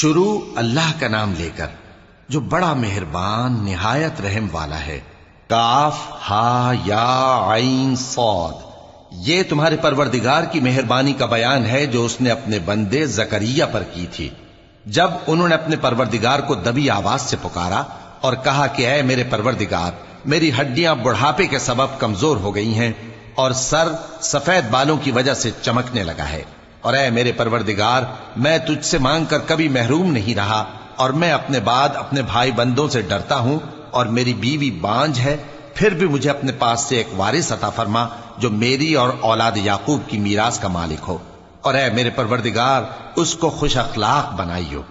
شروع اللہ کا نام لے کر جو بڑا مہربان نہایت رحم والا ہے۔ کاف ہا یا عین صاد، یہ تمہارے پروردگار کی مہربانی کا بیان ہے جو اس نے اپنے بندے زکریا پر کی تھی جب انہوں نے اپنے پروردگار کو دبی آواز سے پکارا اور کہا کہ اے میرے پروردگار، میری ہڈیاں بڑھاپے کے سبب کمزور ہو گئی ہیں اور سر سفید بالوں کی وجہ سے چمکنے لگا ہے، اور اے میرے پروردگار، میں تجھ سے مانگ کر کبھی محروم نہیں رہا، اور میں اپنے بعد اپنے بھائی بندوں سے ڈرتا ہوں، اور میری بیوی بانجھ ہے، پھر بھی مجھے اپنے پاس سے ایک وارث عطا فرما جو میری اور اولاد یعقوب کی میراث کا مالک ہو، اور اے میرے پروردگار اس کو خوش اخلاق بنائیو۔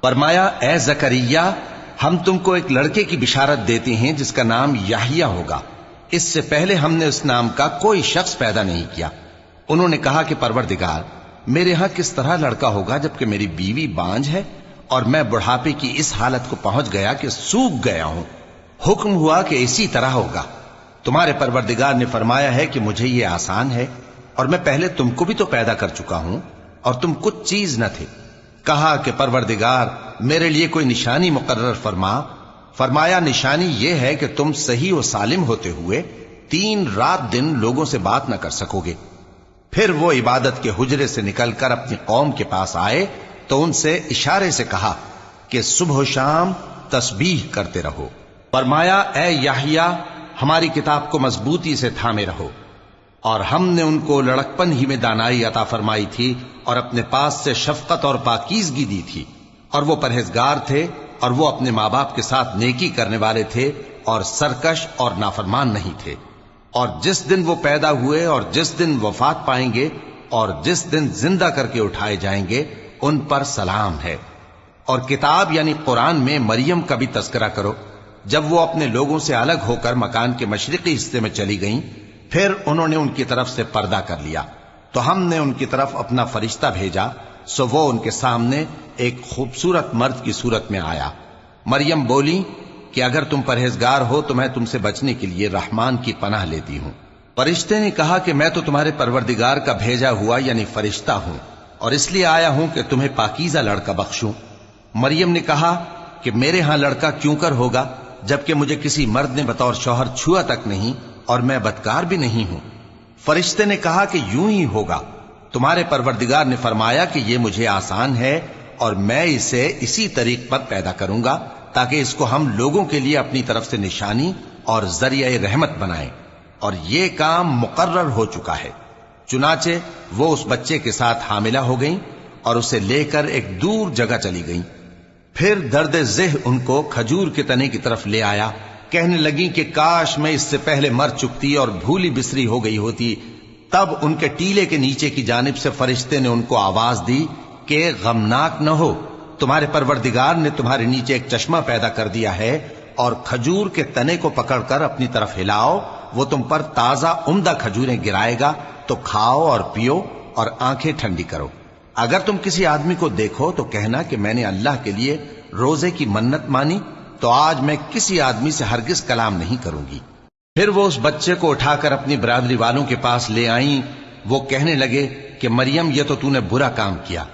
فرمایا اے زکریا، ہم تم کو ایک لڑکے کی بشارت دیتے ہیں جس کا نام یحییٰ ہوگا، اس سے پہلے ہم نے اس نام کا کوئی شخص پیدا نہیں کیا۔ انہوں نے کہا کہ پروردگار، میرے ہاں کس طرح لڑکا ہوگا جبکہ میری بیوی بانجھ ہے اور میں بڑھاپے کی اس حالت کو پہنچ گیا کہ سوکھ گیا ہوں؟ حکم ہوا کہ اسی طرح ہوگا۔ تمہارے پروردگار نے فرمایا ہے کہ مجھے یہ آسان ہے، اور میں پہلے تم کو بھی تو پیدا کر چکا ہوں اور تم کچھ چیز نہ تھے۔ کہا کہ پروردگار، میرے لیے کوئی نشانی مقرر فرما۔ فرمایا نشانی یہ ہے کہ تم صحیح و سالم ہوتے ہوئے 3 رات دن لوگوں سے بات نہ کر سکو گے۔ پھر وہ عبادت کے حجرے سے نکل کر اپنی قوم کے پاس آئے تو ان سے اشارے سے کہا کہ صبح و شام تسبیح کرتے رہو۔ فرمایا اے یحییٰ، ہماری کتاب کو مضبوطی سے تھامے رہو، اور ہم نے ان کو لڑکپن ہی میں دانائی عطا فرمائی تھی اور اپنے پاس سے شفقت اور پاکیزگی دی تھی، اور وہ پرہیزگار تھے اور وہ اپنے ماں باپ کے ساتھ نیکی کرنے والے تھے اور سرکش اور نافرمان نہیں تھے۔ اور جس دن وہ پیدا ہوئے اور جس دن وفات پائیں گے اور جس دن زندہ کر کے اٹھائے جائیں گے ان پر سلام ہے۔ اور کتاب یعنی قرآن میں مریم کا بھی تذکرہ کرو، جب وہ اپنے لوگوں سے الگ ہو کر مکان کے مشرقی حصے میں چلی گئیں، پھر انہوں نے ان کی طرف سے پردہ کر لیا تو ہم نے ان کی طرف اپنا فرشتہ بھیجا، سو وہ ان کے سامنے ایک خوبصورت مرد کی صورت میں آیا۔ مریم بولی کہ اگر تم پرہیزگار ہو تو میں تم سے بچنے کے لیے رحمان کی پناہ لیتی ہوں۔ فرشتے نے کہا کہ میں تو تمہارے پروردگار کا بھیجا ہوا یعنی فرشتہ ہوں، اور اس لیے آیا ہوں کہ تمہیں پاکیزہ لڑکا بخشوں۔ مریم نے کہا کہ میرے ہاں لڑکا کیوں کر ہوگا جبکہ مجھے کسی مرد نے بطور شوہر چھوا تک نہیں اور میں بدکار بھی نہیں ہوں۔ فرشتے نے کہا کہ یوں ہی ہوگا، تمہارے پروردگار نے فرمایا کہ یہ مجھے آسان ہے اور میں اسے اسی طریق پر پیدا کروں گا تاکہ اس کو ہم لوگوں کے لیے اپنی طرف سے نشانی اور ذریعہ رحمت بنائیں، اور یہ کام مقرر ہو چکا ہے۔ چنانچہ وہ اس بچے کے ساتھ حاملہ ہو گئیں اور اسے لے کر ایک دور جگہ چلی گئیں۔ پھر درد ذہ ان کو کھجور کے تنے کی طرف لے آیا، کہنے لگیں کہ کاش میں اس سے پہلے مر چکتی اور بھولی بسری ہو گئی ہوتی۔ تب ان کے ٹیلے کے نیچے کی جانب سے فرشتے نے ان کو آواز دی کہ غمناک نہ ہو، تمہارے پروردگار نے تمہارے نیچے ایک چشمہ پیدا کر دیا ہے، اور کھجور کے تنے کو پکڑ کر اپنی طرف ہلاؤ، وہ تم پر تازہ عمدہ کھجوریں گرائے گا، تو کھاؤ اور پیو اور آنکھیں ٹھنڈی کرو۔ اگر تم کسی آدمی کو دیکھو تو کہنا کہ میں نے اللہ کے لیے روزے کی منت مانی، تو آج میں کسی آدمی سے ہرگز کلام نہیں کروں گی۔ پھر وہ اس بچے کو اٹھا کر اپنی برادری والوں کے پاس لے آئیں۔ وہ کہنے لگے کہ مریم، یہ تو نے برا کام کیا۔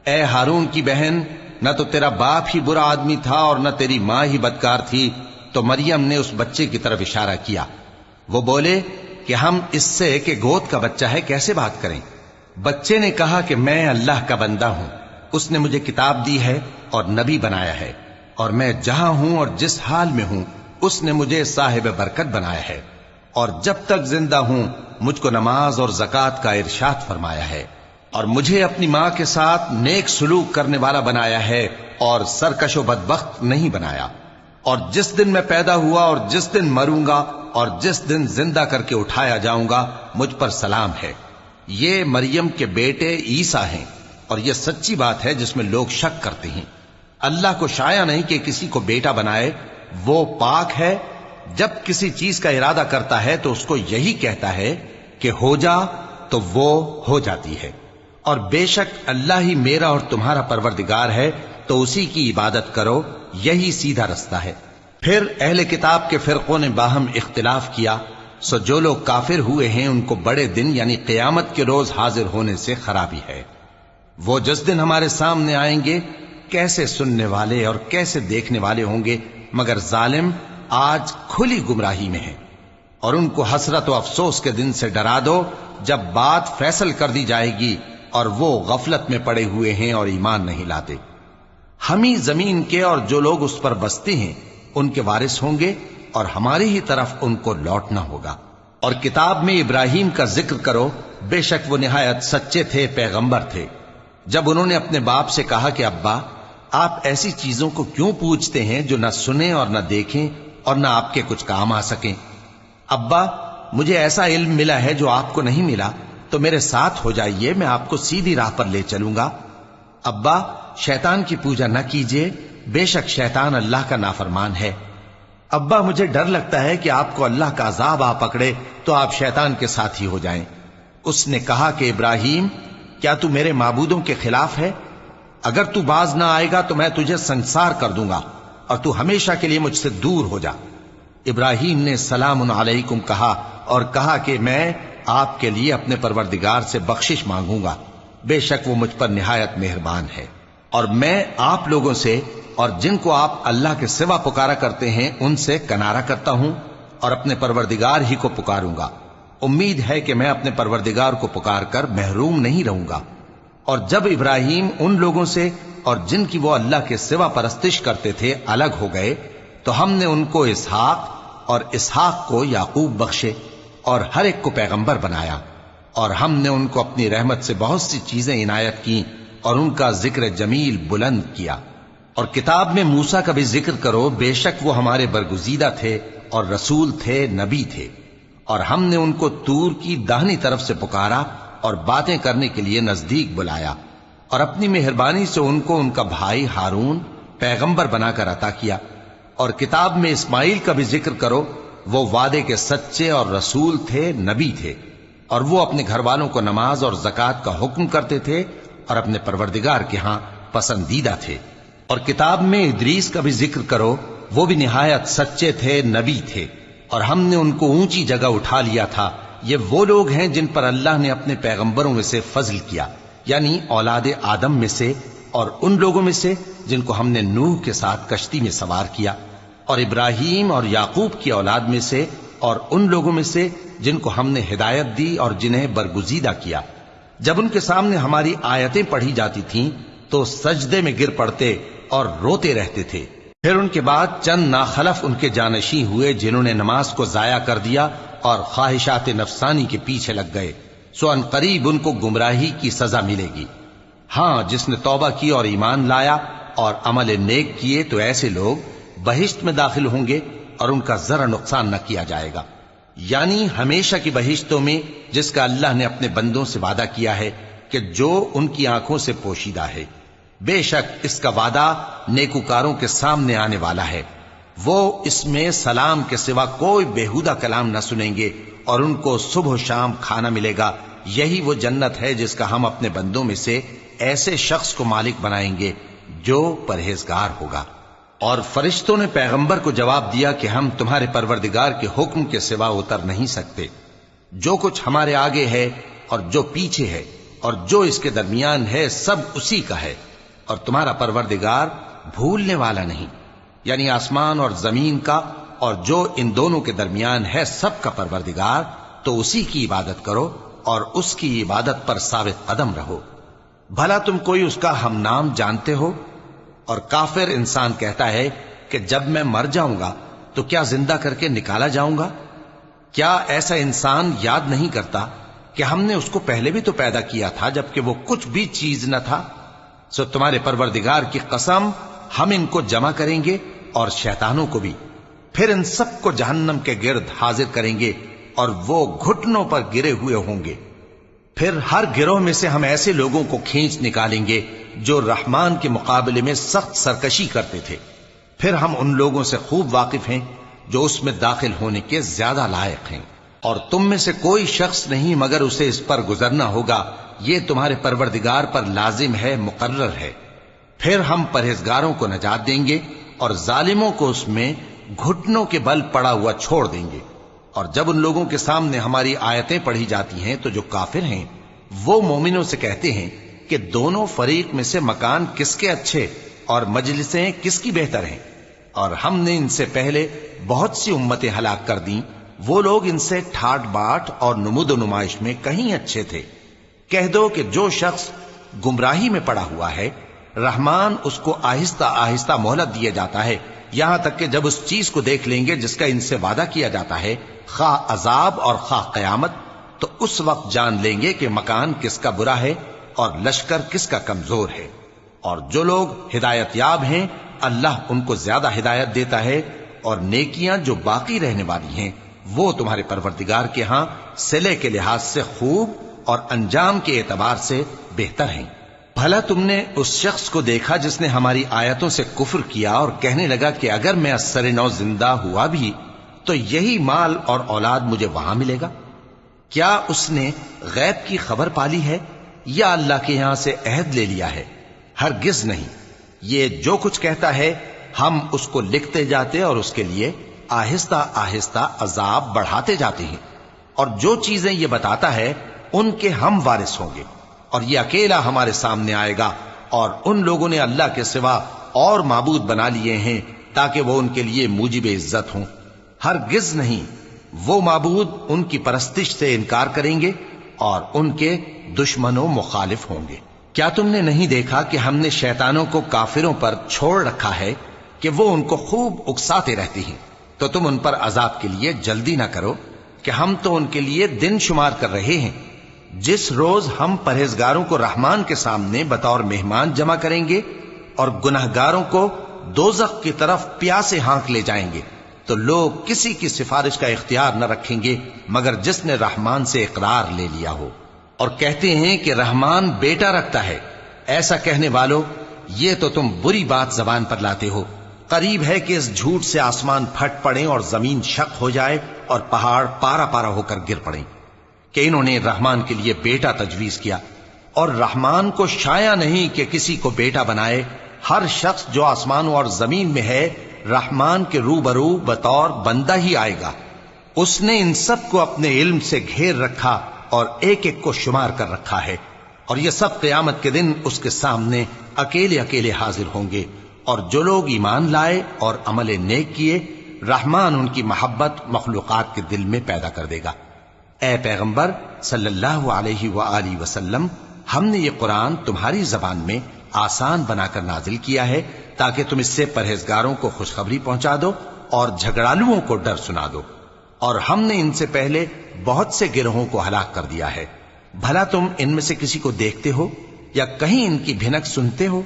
اے ہارون کی بہن، نہ تو تیرا باپ ہی برا آدمی تھا اور نہ تیری ماں ہی بدکار تھی۔ تو مریم نے اس بچے کی طرف اشارہ کیا۔ وہ بولے کہ ہم اس سے کہ گود کا بچہ ہے کیسے بات کریں؟ بچے نے کہا کہ میں اللہ کا بندہ ہوں، اس نے مجھے کتاب دی ہے اور نبی بنایا ہے، اور میں جہاں ہوں اور جس حال میں ہوں اس نے مجھے صاحب برکت بنایا ہے، اور جب تک زندہ ہوں مجھ کو نماز اور زکوٰۃ کا ارشاد فرمایا ہے، اور مجھے اپنی ماں کے ساتھ نیک سلوک کرنے والا بنایا ہے اور سرکش و بدبخت نہیں بنایا، اور جس دن میں پیدا ہوا اور جس دن مروں گا اور جس دن زندہ کر کے اٹھایا جاؤں گا مجھ پر سلام ہے۔ یہ مریم کے بیٹے عیسیٰ ہیں، اور یہ سچی بات ہے جس میں لوگ شک کرتے ہیں۔ اللہ کو شایع نہیں کہ کسی کو بیٹا بنائے، وہ پاک ہے، جب کسی چیز کا ارادہ کرتا ہے تو اس کو یہی کہتا ہے کہ ہو جا تو وہ ہو جاتی ہے۔ اور بے شک اللہ ہی میرا اور تمہارا پروردگار ہے، تو اسی کی عبادت کرو، یہی سیدھا رستہ ہے۔ پھر اہل کتاب کے فرقوں نے باہم اختلاف کیا، سو جو لوگ کافر ہوئے ہیں ان کو بڑے دن یعنی قیامت کے روز حاضر ہونے سے خرابی ہے۔ وہ جس دن ہمارے سامنے آئیں گے کیسے سننے والے اور کیسے دیکھنے والے ہوں گے، مگر ظالم آج کھلی گمراہی میں ہے۔ اور ان کو حسرت و افسوس کے دن سے ڈرا دو جب بات فیصل کر دی جائے گی اور وہ غفلت میں پڑے ہوئے ہیں اور ایمان نہیں لاتے۔ ہم ہی زمین کے اور جو لوگ اس پر بستے ہیں ان کے وارث ہوں گے، اور ہماری ہی طرف ان کو لوٹنا ہوگا۔ اور کتاب میں ابراہیم کا ذکر کرو، بے شک وہ نہایت سچے تھے، پیغمبر تھے۔ جب انہوں نے اپنے باپ سے کہا کہ ابا، آپ ایسی چیزوں کو کیوں پوچھتے ہیں جو نہ سنیں اور نہ دیکھیں اور نہ آپ کے کچھ کام آ سکیں؟ ابا، مجھے ایسا علم ملا ہے جو آپ کو نہیں ملا، تو میرے ساتھ ہو جائیے، میں آپ کو سیدھی راہ پر لے چلوں گا۔ ابا، شیطان کی پوجا نہ کیجیے، بے شک شیطان اللہ کا نافرمان ہے۔ ابا، مجھے ڈر لگتا ہے کہ آپ کو اللہ کا عذاب آ پکڑے تو آپ شیطان کے ساتھی ہو جائیں۔ اس نے کہا کہ ابراہیم، کیا تو میرے معبودوں کے خلاف ہے؟ اگر تو باز نہ آئے گا تو میں تجھے سنسار کر دوں گا اور تو ہمیشہ کے لیے مجھ سے دور ہو جا۔ ابراہیم نے سلام علیکم کہا اور کہا کہ میں آپ کے لیے اپنے پروردگار سے بخشش مانگوں گا، بے شک وہ مجھ پر نہایت مہربان ہے۔ اور میں آپ لوگوں سے اور جن کو آپ اللہ کے سوا پکارا کرتے ہیں ان سے کنارہ کرتا ہوں اور اپنے پروردگار ہی کو پکاروں گا۔ امید ہے کہ میں اپنے پروردگار کو پکار کر محروم نہیں رہوں گا۔ اور جب ابراہیم ان لوگوں سے اور جن کی وہ اللہ کے سوا پرستش کرتے تھے الگ ہو گئے تو ہم نے ان کو اسحاق اور اسحاق کو یعقوب بخشے اور ہر ایک کو پیغمبر بنایا، اور ہم نے ان کو اپنی رحمت سے بہت سی چیزیں عنایت کی اور ان کا ذکر جمیل بلند کیا۔ اور کتاب میں موسیٰ کا بھی ذکر کرو، بے شک وہ ہمارے برگزیدہ تھے اور رسول تھے، نبی تھے، اور ہم نے ان کو طور کی داہنی طرف سے پکارا اور باتیں کرنے کے لیے نزدیک بلایا، اور اپنی مہربانی سے ان کو ان کا بھائی ہارون پیغمبر بنا کر عطا کیا۔ اور کتاب میں اسماعیل کا بھی ذکر کرو، وہ وعدے کے سچے اور رسول تھے، نبی تھے، اور وہ اپنے گھر والوں کو نماز اور زکوٰۃ کا حکم کرتے تھے اور اپنے پروردگار کے ہاں پسندیدہ تھے۔ اور کتاب میں ادریس کا بھی ذکر کرو، وہ بھی نہایت سچے تھے، نبی تھے، اور ہم نے ان کو اونچی جگہ اٹھا لیا تھا۔ یہ وہ لوگ ہیں جن پر اللہ نے اپنے پیغمبروں میں سے فضل کیا، یعنی اولاد آدم میں سے، اور ان لوگوں میں سے جن کو ہم نے نوح کے ساتھ کشتی میں سوار کیا، اور ابراہیم اور یعقوب کی اولاد میں سے، اور ان لوگوں میں سے جن کو ہم نے ہدایت دی اور جنہیں برگزیدہ کیا۔ جب ان کے سامنے ہماری آیتیں پڑھی جاتی تھیں تو سجدے میں گر پڑتے اور روتے رہتے تھے۔ پھر ان کے بعد چند ناخلف ان کے جانشین ہوئے جنہوں نے نماز کو ضائع کر دیا اور خواہشات نفسانی کے پیچھے لگ گئے، سو ان قریب ان کو گمراہی کی سزا ملے گی۔ ہاں، جس نے توبہ کی اور ایمان لایا اور عمل نیک کیے تو ایسے لوگ بہشت میں داخل ہوں گے اور ان کا ذرا نقصان نہ کیا جائے گا، یعنی ہمیشہ کی بہشتوں میں جس کا اللہ نے اپنے بندوں سے وعدہ کیا ہے کہ جو ان کی آنکھوں سے پوشیدہ ہے۔ بے شک اس کا وعدہ نیکوکاروں کے سامنے آنے والا ہے، وہ اس میں سلام کے سوا کوئی بیہودہ کلام نہ سنیں گے اور ان کو صبح و شام کھانا ملے گا۔ یہی وہ جنت ہے جس کا ہم اپنے بندوں میں سے ایسے شخص کو مالک بنائیں گے جو پرہیزگار ہوگا۔ اور فرشتوں نے پیغمبر کو جواب دیا کہ ہم تمہارے پروردگار کے حکم کے سوا اتر نہیں سکتے، جو کچھ ہمارے آگے ہے اور جو پیچھے ہے اور جو اس کے درمیان ہے سب اسی کا ہے، اور تمہارا پروردگار بھولنے والا نہیں، یعنی آسمان اور زمین کا اور جو ان دونوں کے درمیان ہے سب کا پروردگار، تو اسی کی عبادت کرو اور اس کی عبادت پر ثابت قدم رہو۔ بھلا تم کوئی اس کا ہم نام جانتے ہو؟ اور کافر انسان کہتا ہے کہ جب میں مر جاؤں گا تو کیا زندہ کر کے نکالا جاؤں گا؟ کیا ایسا انسان یاد نہیں کرتا کہ ہم نے اس کو پہلے بھی تو پیدا کیا تھا جبکہ وہ کچھ بھی چیز نہ تھا؟ سو تمہارے پروردگار کی قسم، ہم ان کو جمع کریں گے اور شیطانوں کو بھی، پھر ان سب کو جہنم کے گرد حاضر کریں گے اور وہ گھٹنوں پر گرے ہوئے ہوں گے۔ پھر ہر گروہ میں سے ہم ایسے لوگوں کو کھینچ نکالیں گے جو رحمان کے مقابلے میں سخت سرکشی کرتے تھے، پھر ہم ان لوگوں سے خوب واقف ہیں جو اس میں داخل ہونے کے زیادہ لائق ہیں، اور تم میں سے کوئی شخص نہیں مگر اسے اس پر گزرنا ہوگا، یہ تمہارے پروردگار پر لازم ہے، مقرر ہے۔ پھر ہم پرہیزگاروں کو نجات دیں گے اور ظالموں کو اس میں گھٹنوں کے بل پڑا ہوا چھوڑ دیں گے۔ اور جب ان لوگوں کے سامنے ہماری آیتیں پڑھی جاتی ہیں تو جو کافر ہیں وہ مومنوں سے کہتے ہیں کہ دونوں فریق میں سے مکان کس کے اچھے، اور مجلسیں کس کی بہتر ہیں؟ اور ہم نے ان سے پہلے بہت سی امتیں ہلاک کر دیں، وہ لوگ ان سے ٹھاٹ باٹ اور نمود و نمائش میں کہیں اچھے تھے۔ کہہ دو کہ جو شخص گمراہی میں پڑا ہوا ہے، رحمان اس کو آہستہ آہستہ مہلت دیا جاتا ہے، یہاں تک کہ جب اس چیز کو دیکھ لیں گے جس کا ان سے وعدہ کیا جاتا ہے، خواہ عذاب اور خواہ قیامت، تو اس وقت جان لیں گے کہ مکان کس کا برا ہے اور لشکر کس کا کمزور ہے۔ اور جو لوگ ہدایت یاب ہیں، اللہ ان کو زیادہ ہدایت دیتا ہے، اور نیکیاں جو باقی رہنے والی ہیں وہ تمہارے پروردگار کے ہاں صلے کے لحاظ سے خوب اور انجام کے اعتبار سے بہتر ہیں۔ بھلا تم نے اس شخص کو دیکھا جس نے ہماری آیتوں سے کفر کیا اور کہنے لگا کہ اگر میں اثر نو زندہ ہوا بھی تو یہی مال اور اولاد مجھے وہاں ملے گا؟ کیا اس نے غیب کی خبر پالی ہے یا اللہ کے یہاں سے عہد لے لیا ہے؟ ہرگز نہیں، یہ جو کچھ کہتا ہے ہم اس کو لکھتے جاتے اور اس کے لیے آہستہ آہستہ عذاب بڑھاتے جاتے ہیں، اور جو چیزیں یہ بتاتا ہے ان کے ہم وارث ہوں گے، اور یہ اکیلا ہمارے سامنے آئے گا، اور ان لوگوں نے اللہ کے سوا اور معبود بنا لیے ہیں تاکہ وہ ان کے لیے موجب عزت ہوں۔ ہرگز نہیں، وہ معبود ان کی پرستش سے انکار کریں گے اور ان کے دشمنوں مخالف ہوں گے۔ کیا تم نے نہیں دیکھا کہ ہم نے شیطانوں کو کافروں پر چھوڑ رکھا ہے کہ وہ ان کو خوب اکساتے رہتی ہیں؟ تو تم ان پر عذاب کے لیے جلدی نہ کرو کہ ہم تو ان کے لیے دن شمار کر رہے ہیں۔ جس روز ہم پرہیزگاروں کو رحمان کے سامنے بطور مہمان جمع کریں گے اور گناہگاروں کو دوزخ کی طرف پیاسے ہانک لے جائیں گے، تو لوگ کسی کی سفارش کا اختیار نہ رکھیں گے مگر جس نے رحمان سے اقرار لے لیا ہو۔ اور کہتے ہیں کہ رحمان بیٹا رکھتا ہے۔ ایسا کہنے والوں، یہ تو تم بری بات زبان پر لاتے ہو۔ قریب ہے کہ اس جھوٹ سے آسمان پھٹ پڑے اور زمین شق ہو جائے اور پہاڑ پارا پارا ہو کر گر پڑیں کہ انہوں نے رحمان کے لیے بیٹا تجویز کیا، اور رحمان کو شایع نہیں کہ کسی کو بیٹا بنائے۔ ہر شخص جو آسمانوں اور زمین میں ہے رحمان کے روبرو بطور بندہ ہی آئے گا۔ اس نے ان سب کو اپنے علم سے گھیر رکھا اور ایک ایک کو شمار کر رکھا ہے، اور یہ سب قیامت کے دن اس کے سامنے اکیلے اکیلے حاضر ہوں گے۔ اور جو لوگ ایمان لائے اور عمل نیک کیے، رحمان ان کی محبت مخلوقات کے دل میں پیدا کر دے گا۔ اے پیغمبر صلی اللہ علیہ وآلہ وسلم، ہم نے یہ قرآن تمہاری زبان میں آسان بنا کر نازل کیا ہے تاکہ تم اس سے پرہیزگاروں کو خوشخبری پہنچا دو اور جھگڑالوؤں کو ڈر سنا دو، اور ہم نے ان سے پہلے بہت سے گروہوں کو ہلاک کر دیا ہے۔ بھلا تم ان میں سے کسی کو دیکھتے ہو یا کہیں ان کی بھنک سنتے ہو؟